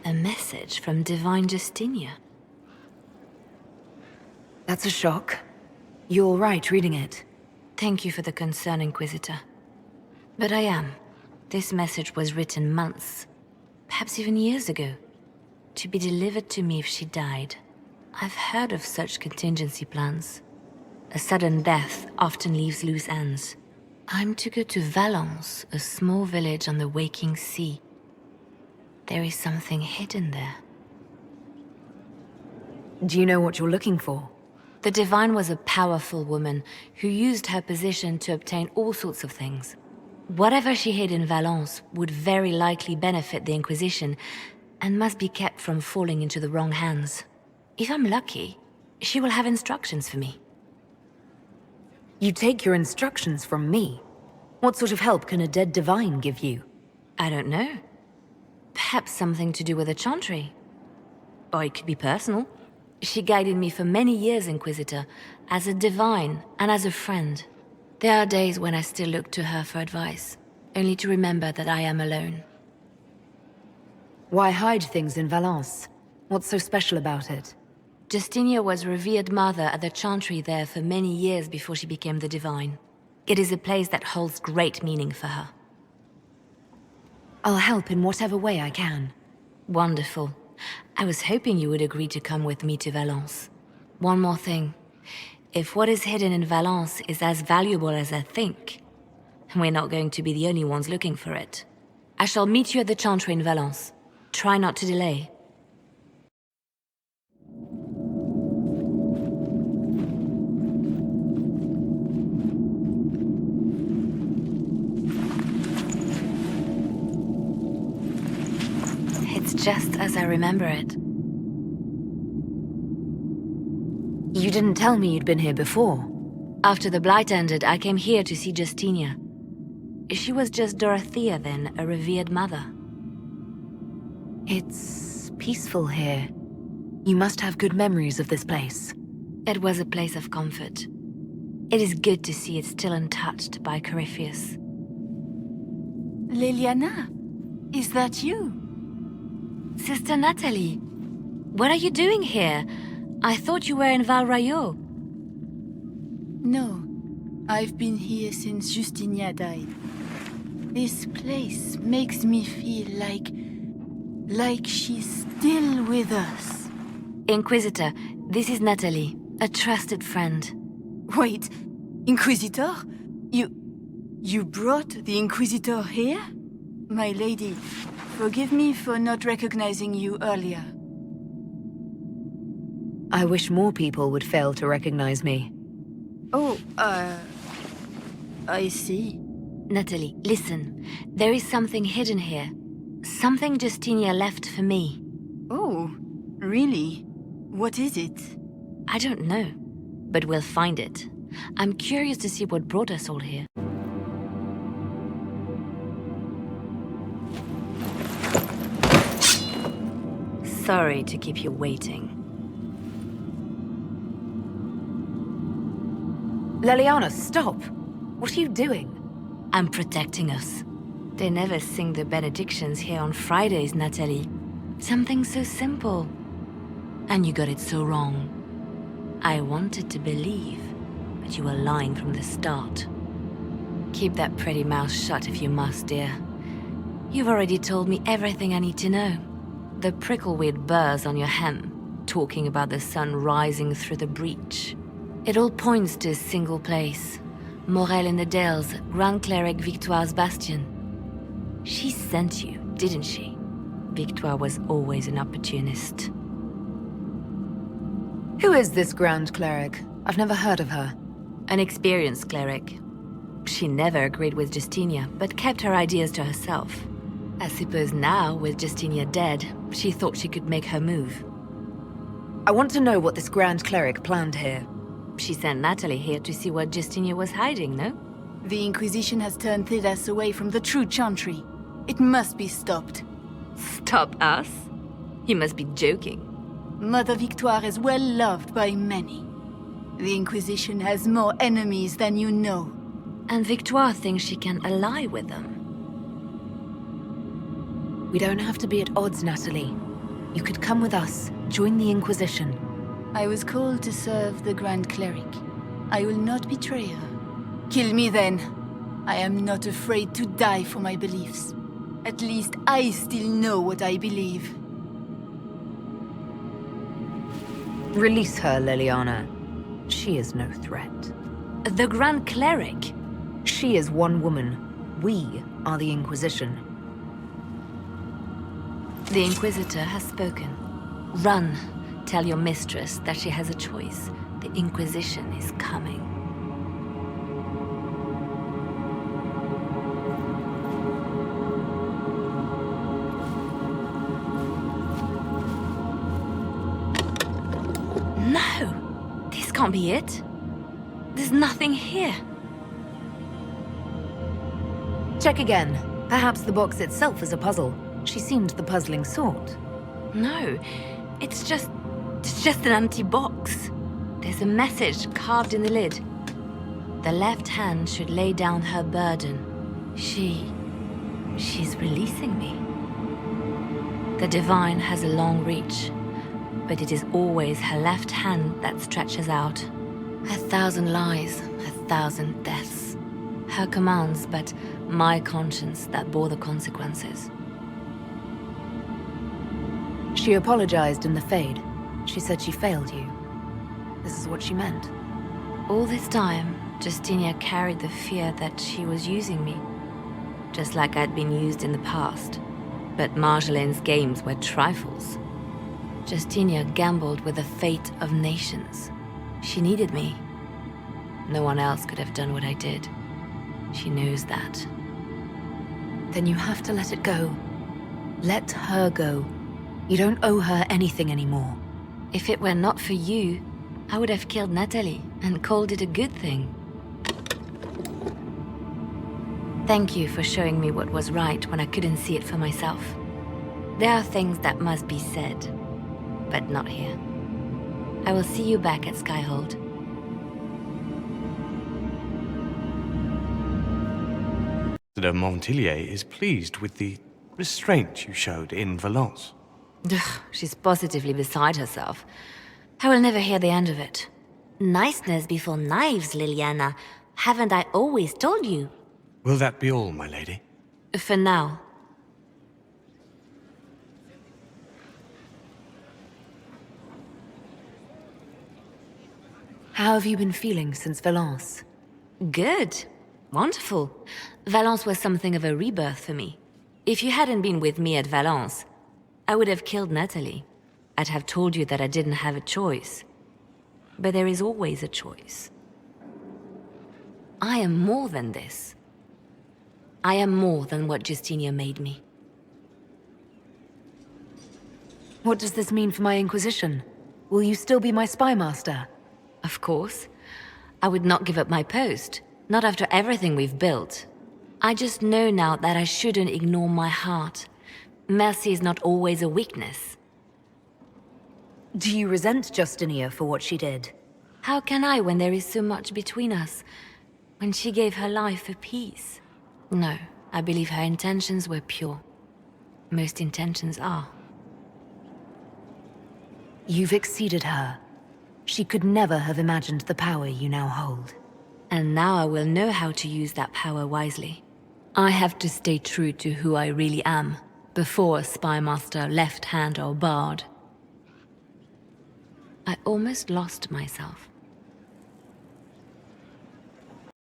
A message from Divine Justinia. That's a shock. You're right reading it. Thank you for the concern, Inquisitor. But I am. This message was written months, perhaps even years ago, to be delivered to me if she died. I've heard of such contingency plans. A sudden death often leaves loose ends. I'm to go to Valence, a small village on the waking sea. There is something hidden there. Do you know what you're looking for? The Divine was a powerful woman who used her position to obtain all sorts of things. Whatever she hid in Valence would very likely benefit the Inquisition and must be kept from falling into the wrong hands. If I'm lucky, she will have instructions for me. You take your instructions from me? What sort of help can a dead divine give you? I don't know. Perhaps something to do with a chantry. Or it could be personal. She guided me for many years, Inquisitor, as a divine and as a friend. There are days when I still look to her for advice, only to remember that I am alone. Why hide things in Valence? What's so special about it? Justinia was revered mother at the chantry there for many years before she became the Divine. It is a place that holds great meaning for her. I'll help in whatever way I can. Wonderful. I was hoping you would agree to come with me to Valence. One more thing. If what is hidden in Valence is as valuable as I think, we're not going to be the only ones looking for it. I shall meet you at the chantry in Valence. Try not to delay. It's just as I remember it. You didn't tell me you'd been here before. After the Blight ended, I came here to see Justinia. She was just Dorothea then, a revered mother. It's peaceful here. You must have good memories of this place. It was a place of comfort. It is good to see it still untouched by Corypheus. 렐lia나, is that you? Sister Natalie, what are you doing here? I thought you were in Val Rayo. No, I've been here since Justinia died. This place makes me feel like she's still with us. Inquisitor, this is Natalie, a trusted friend. Wait, Inquisitor? You brought the Inquisitor here? My lady, forgive me for not recognizing you earlier. I wish more people would fail to recognize me. Oh, I see. Natalie, listen. There is something hidden here. Something Justinia left for me. Oh, really? What is it? I don't know, but we'll find it. I'm curious to see what brought us all here. Sorry to keep you waiting. 렐liana, stop! What are you doing? I'm protecting us. They never sing the benedictions here on Fridays, Natalie. Something so simple. And you got it so wrong. I wanted to believe, but you were lying from the start. Keep that pretty mouth shut if you must, dear. You've already told me everything I need to know. The prickleweed burrs on your hem, talking about the sun rising through the breach. It all points to a single place. Morel in the Dales, Grand Cleric Victoire's bastion. She sent you, didn't she? Victoire was always an opportunist. Who is this Grand Cleric? I've never heard of her. An experienced cleric. She never agreed with Justinia, but kept her ideas to herself. I suppose now, with Justinia dead, she thought she could make her move. I want to know what this Grand Cleric planned here. She sent Natalie here to see what Justinia was hiding, no? The Inquisition has turned Thidas away from the true chantry. It must be stopped. Stop us? You must be joking. Mother Victoire is well loved by many. The Inquisition has more enemies than you know. And Victoire thinks she can ally with them. We don't have to be at odds, Natalie. You could come with us, join the Inquisition. I was called to serve the Grand Cleric. I will not betray her. Kill me then. I am not afraid to die for my beliefs. At least I still know what I believe. Release her, 렐리아나. She is no threat. The Grand Cleric? She is one woman. We are the Inquisition. The Inquisitor has spoken. Run. Tell your mistress that she has a choice. The Inquisition is coming. No! This can't be it. There's nothing here. Check again. Perhaps the box itself is a puzzle. She seemed the puzzling sort. No, it's just an empty box. There's a message carved in the lid. The left hand should lay down her burden. She's releasing me. The divine has a long reach, but it is always her left hand that stretches out. 1,000 lies, 1,000 deaths. Her commands, but my conscience that bore the consequences. She apologized in the Fade. She said she failed you. This is what she meant. All this time, Justinia carried the fear that she was using me, just like I'd been used in the past. But Marjolaine's games were trifles. Justinia gambled with the fate of nations. She needed me. No one else could have done what I did. She knows that. Then you have to let it go. Let her go. You don't owe her anything anymore. If it were not for you, I would have killed Natalie and called it a good thing. Thank you for showing me what was right when I couldn't see it for myself. There are things that must be said, but not here. I will see you back at Skyhold. De Montillier is pleased with the restraint you showed in Valence. Ugh, she's positively beside herself. I will never hear the end of it. Niceness before knives, 렐리아나. Haven't I always told you? Will that be all, my lady? For now. How have you been feeling since Valence? Good. Wonderful. Valence was something of a rebirth for me. If you hadn't been with me at Valence, I would have killed Natalie. I'd have told you that I didn't have a choice. But there is always a choice. I am more than this. I am more than what Justinia made me. What does this mean for my Inquisition? Will you still be my spy master? Of course. I would not give up my post. Not after everything we've built. I just know now that I shouldn't ignore my heart. Mercy is not always a weakness. Do you resent Justinia for what she did? How can I when there is so much between us? When she gave her life for peace? No, I believe her intentions were pure. Most intentions are. You've exceeded her. She could never have imagined the power you now hold. And now I will know how to use that power wisely. I have to stay true to who I really am, before a spy master, left hand or barred. I almost lost myself.